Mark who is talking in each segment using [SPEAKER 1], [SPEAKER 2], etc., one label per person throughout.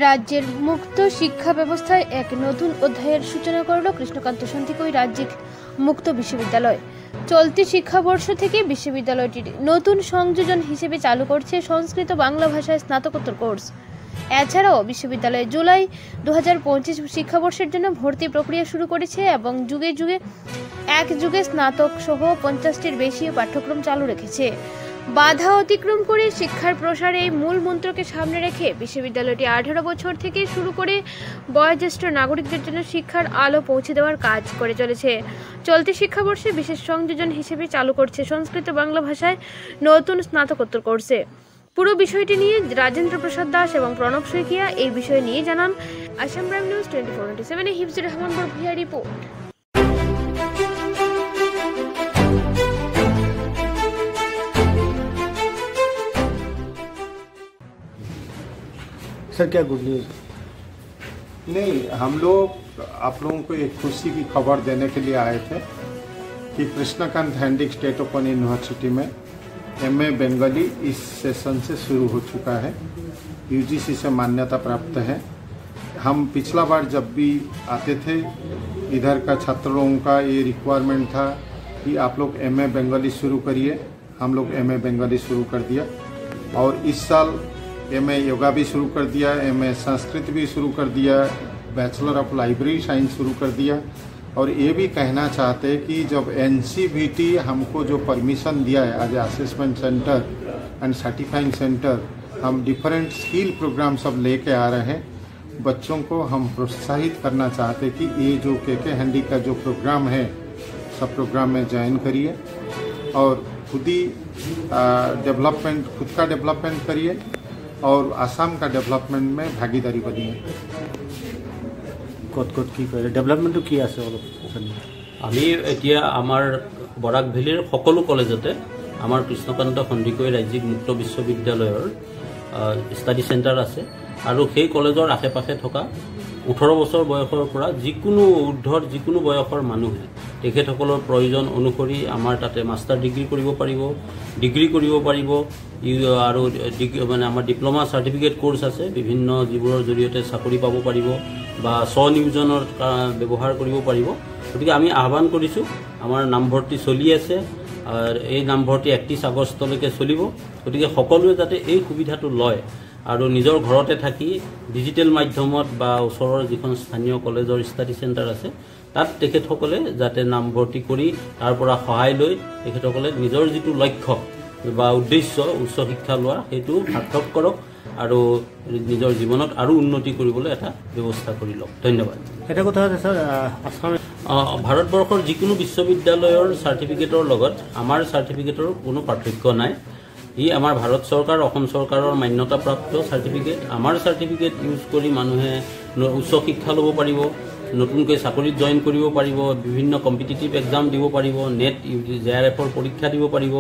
[SPEAKER 1] রাজ্যের মুক্ত শিক্ষা ব্যবস্থায় এক নতুন অধ্যায়ের সূচনা করল কৃষ্ণকান্ত সন্দিকৈ রাজ্যিক মুক্ত বিশ্ববিদ্যালয়। চলতি শিক্ষাবর্ষ থেকে বিশ্ববিদ্যালয়টির নতুন সংযোজন হিসেবে চালু করছে সংস্কৃত বাংলা ভাষায় স্নাতকোত্তর কোর্স। এছাড়াও বিশ্ববিদ্যালয় জুলাই 2025 শিক্ষাবর্ষের জন্য ভর্তি প্রক্রিয়া শুরু করেছে এবং যুগে যুগে একযুগে স্নাতক সহ 50টির বেশি পাঠ্যক্রম চালু রেখেছে। বাধা অতিক্রম করে শিক্ষার প্রসার এই মূল মন্ত্রকে সামনে রেখে বিশ্ববিদ্যালয়টি 18 বছর থেকে শুরু করে বয়োজ্যেষ্ঠ নাগরিকদের জন্য শিক্ষার আলো পৌঁছে দেওয়ার কাজ করে চলেছে। চলতি শিক্ষাবর্ষে বিশেষ সংযোজন হিসেবে চালু করছে সংস্কৃত বাংলা ভাষায় নতুন স্নাতকোত্তর কোর্সে। পুরো বিষয়টি নিয়ে রাজেন্দ্র প্রসাদ দাস এবং প্রণব শইকিয়া এই বিষয়ে নিয়ে জানান। Assam prime news 24/7 Hifzur Rahman Barbhuiya report.
[SPEAKER 2] Sir क्या गुड न्यूज?
[SPEAKER 3] नहीं, हम लोग आप लोगों को एक खुशी की खबर देने के लिए आए थे कि कृष्णकांत हैंडिक स्टेट ओपन यूनिवर्सिटी में एमए बंगाली इस सेशन से शुरू हो चुका है। यूजीसी से मान्यता प्राप्त है। हम पिछला बार जब भी आते थे इधर का छात्रों का ये रिक्वायरमेंट था कि आप लोग एमए बंगाली शुरू करिए। हम लोग एमए बंगाली शुरू कर दिया और इस साल एमए योगा भी शुरू कर दिया, एमए संस्कृत भी शुरू कर दिया, बैचलर ऑफ लाइब्रेरी साइंस शुरू कर दिया। और ये भी कहना चाहते हैं कि जब एनसीवीटी हमको जो परमिशन दिया है as assessment centre and certifying centre, हम डिफरेंट स्किल प्रोग्राम सब लेके आ रहे हैं। बच्चों को हम प्रोत्साहित करना चाहते हैं कि ये जो के हैंडी का जो प्रोग्राम है सब प्रोग्राम में ज्वाइन करिए और खुद ही डेवलपमेंट, खुद का डेवलपमेंट करिए और आसाम का डेवलपमेंट में भागीदारी बनिए।
[SPEAKER 2] কত কি কৰে ডেভেলপমেণ্টটো কি আছে অলপ?
[SPEAKER 4] আমি এতিয়া আমাৰ বৰাক ভেলীৰ সকলো কলেজতে আমাৰ কৃষ্ণকান্ত সন্দিকৈ ৰাজ্যিক মুক্ত বিশ্ববিদ্যালয়ৰ ষ্টাডি চেণ্টাৰ আছে আৰু সেই কলেজৰ আশে পাশে থকা 18 বছৰ বয়সৰ পৰা যিকোনো ঊৰ্ধ্বৰ যিকোনো বয়সৰ মানুহে তেখেতসকলৰ প্ৰয়োজন অনুসৰি আমাৰ তাতে মাষ্টাৰ ডিগ্ৰী কৰিব পাৰিব, ডিগ্ৰী কৰিব পাৰিব আৰু মানে আমাৰ ডিপ্ল'মা চাৰ্টিফিকেট কোৰ্চ আছে বিভিন্ন যিবোৰৰ জৰিয়তে চাকৰি পাব পাৰিব বা স্বনিয়োজনৰ ব্যৱহাৰ কৰিব পাৰিব। গতিকে আমি আহ্বান কৰিছোঁ, আমাৰ নামভৰ্তি চলি আছে আৰু এই নামভৰ্তি 31 আগষ্টলৈকে চলিব। গতিকে সকলোৱে যাতে এই সুবিধাটো লয় আৰু নিজৰ ঘৰতে থাকি ডিজিটেল মাধ্যমত বা ওচৰৰ যিখন স্থানীয় কলেজৰ ষ্টাডি চেণ্টাৰ আছে তাত তেখেতসকলে যাতে নামভৰ্তি কৰি তাৰ পৰা সহায় লৈ তেখেতসকলে নিজৰ যিটো লক্ষ্য বা উদ্দেশ্য উচ্চ শিক্ষা লোৱা সেইটো সাৰ্থক কৰক আৰু নিজৰ জীৱনত আৰু উন্নতি কৰিবলৈ এটা ব্যৱস্থা কৰি লওক। ধন্যবাদ।
[SPEAKER 2] এটা কথা আছে স্যাৰ, আসাম
[SPEAKER 4] ভাৰতবৰ্ষৰ যিকোনো বিশ্ববিদ্যালয়ৰ চাৰ্টিফিকেটৰ লগত আমাৰ চাৰ্টিফিকেটৰ কোনো পাৰ্থক্য নাই। ই আমাৰ ভাৰত চৰকাৰ অসম চৰকাৰৰ মান্যতাপ্ৰাপ্ত চাৰ্টিফিকেট। আমাৰ চাৰ্টিফিকেট ইউজ কৰি মানুহে উচ্চ শিক্ষা ল'ব পাৰিব, নতুনকৈ চাকৰিত জইন কৰিব পাৰিব, বিভিন্ন কম্পিটিটিভ এক্সাম দিব পাৰিব, নেট JRFৰ পৰীক্ষা দিব পাৰিব।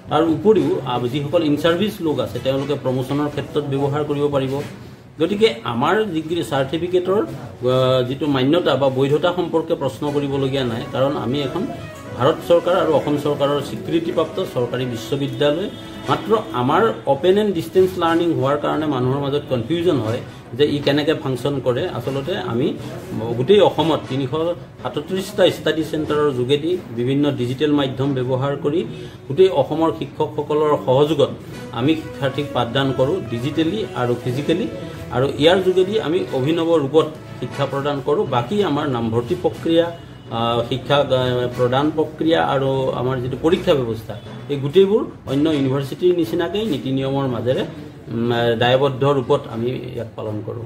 [SPEAKER 4] তাৰ উপৰিও যিসকল ইন ছাৰ্ভিচ লোক আছে তেওঁলোকে প্ৰমোশ্যনৰ ক্ষেত্ৰত ব্যৱহাৰ কৰিব পাৰিব। গতিকে আমাৰ ডিগ্ৰী চাৰ্টিফিকেটৰ যিটো মান্যতা বা বৈধতা সম্পৰ্কে প্ৰশ্ন কৰিবলগীয়া নাই, কাৰণ আমি এখন ভাৰত চৰকাৰ আৰু অসম চৰকাৰৰ স্বীকৃতিপ্ৰাপ্ত চৰকাৰী বিশ্ববিদ্যালয়। মাত্ৰ আমাৰ অপেন এণ্ড ডিষ্টেঞ্চ লাৰ্ণিং হোৱাৰ কাৰণে মানুহৰ মাজত কনফিউজন হয় যে ই কেনেকৈ ফাংচন কৰে। আচলতে আমি গোটেই অসমত 337টা ষ্টাডি চেণ্টাৰৰ যোগেদি বিভিন্ন ডিজিটেল মাধ্যম ব্যৱহাৰ কৰি গোটেই অসমৰ শিক্ষকসকলৰ সহযোগত আমি শিক্ষাৰ্থীক পাঠদান কৰোঁ ডিজিটেলি আৰু ফিজিকেলি, আৰু ইয়াৰ যোগেদি আমি অভিনৱ ৰূপত শিক্ষা প্ৰদান কৰোঁ। বাকী আমাৰ নামভৰ্তি প্ৰক্ৰিয়া, শিক্ষা প্ৰদান প্ৰক্ৰিয়া আৰু আমাৰ যিটো পৰীক্ষা ব্যৱস্থা এই গোটেইবোৰ অন্য ইউনিভাৰ্চিটিৰ নিচিনাকৈ নীতি নিয়মৰ মাজেৰে দায়বদ্ধ ৰূপত আমি ইয়াক পালন কৰোঁ।